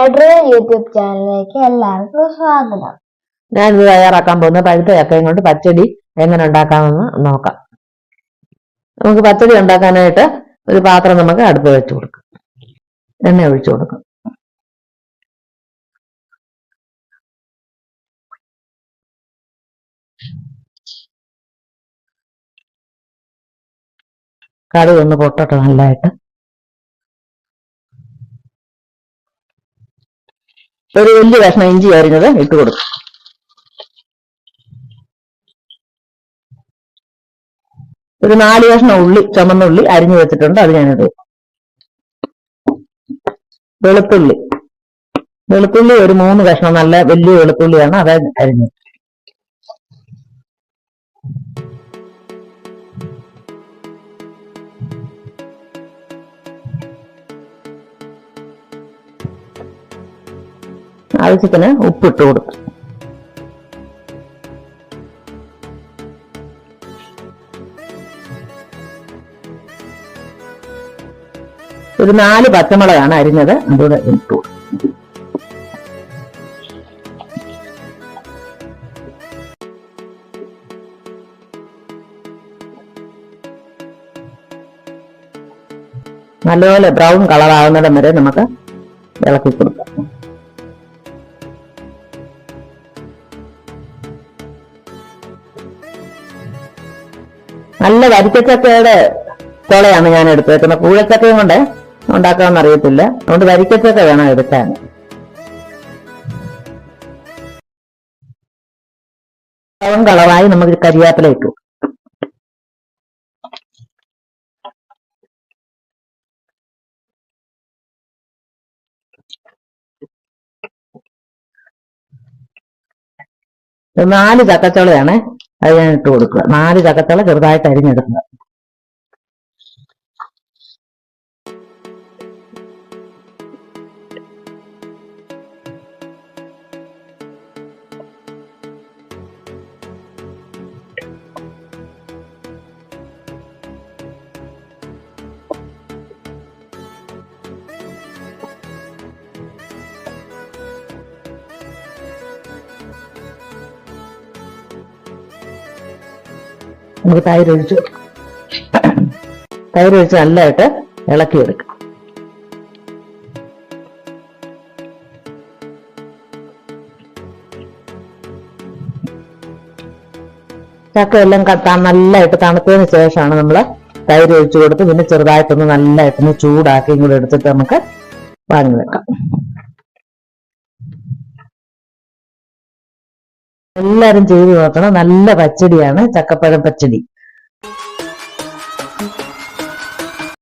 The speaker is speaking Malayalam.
യൂട്യൂബ് ചാനലിലേക്ക് എല്ലാവർക്കും സ്വാഗതം. ഞാനിത് തയ്യാറാക്കാൻ പോകുന്ന പഴുത്ത ചക്കയും കൊണ്ട് പച്ചടി എങ്ങനെ ഉണ്ടാക്കാമെന്ന് നോക്കാം. നമുക്ക് പച്ചടി ഉണ്ടാക്കാനായിട്ട് ഒരു പാത്രം നമുക്ക് അടുപ്പ് വെച്ച് കൊടുക്കാം. എണ്ണ ഒഴിച്ചു കൊടുക്കാം. കടുക് ഒന്ന് പൊട്ടട്ടെ നല്ലതായിട്ട്. ഒരു വലിയ കഷ്ണം ഇഞ്ചി അരിഞ്ഞത് ഇട്ട് കൊടുക്കും. ഒരു 4 കഷ്ണം ഉള്ളി, ചുമന്ന ഉള്ളി അരിഞ്ഞു വെച്ചിട്ടുണ്ട്, അത് ഞാനിത്. വെളുത്തുള്ളി ഒരു 3 കഷ്ണം, നല്ല വലിയ വെളുത്തുള്ളിയാണ്, അത് അരിഞ്ഞു. ആവശ്യത്തിന് ഉപ്പിട്ട് കൊടുക്കും. ഒരു 4 പച്ചമുളകാണ് അരിഞ്ഞത്, അതുകൂടെ ഇട്ടു കൊടുക്കും. നല്ലപോലെ ബ്രൗൺ കളർ ആവുന്നിടം വരെ നമുക്ക് ഇളക്കി കൊടുക്കാം. നല്ല വരിക്കച്ചക്കയുടെ കൊളയാണ് ഞാൻ എടുത്തേക്കുന്നത്. കൂഴച്ചക്കയും കൊണ്ട് ഉണ്ടാക്കാമെന്ന് അറിയത്തില്ല, അതുകൊണ്ട് വരിക്കച്ചക്ക വേണം എടുക്കാൻ. ബ്രൗൺ കളറായി നമുക്ക് കരിവേപ്പില ഇട്ടു. ഒരു 4 ചക്കച്ചുളയാണ്, അത് ഞാൻ ഇട്ട് കൊടുക്കുക. 4 ചക്കച്ചുള ചെറുതായിട്ട് അരിഞ്ഞെടുക്കുക. നമുക്ക് തൈരൊഴിച്ച് നല്ലതായിട്ട് ഇളക്കിയെടുക്കാം. ചക്ക എല്ലാം നല്ലതായിട്ട് തണുത്തതിന് ശേഷമാണ് നമ്മൾ തൈര് ഒഴിച്ചു കൊടുത്ത് പിന്നെ ചെറുതായിട്ടൊന്ന് നല്ലതായിട്ടൊന്ന് ചൂടാക്കിയും കൂടെ എടുത്തിട്ട് നമുക്ക് വാങ്ങി വെക്കാം. എല്ലാരും ചെയ്തു നോക്കണം, നല്ല പച്ചടിയാണ് ചക്കപ്പഴം പച്ചടി.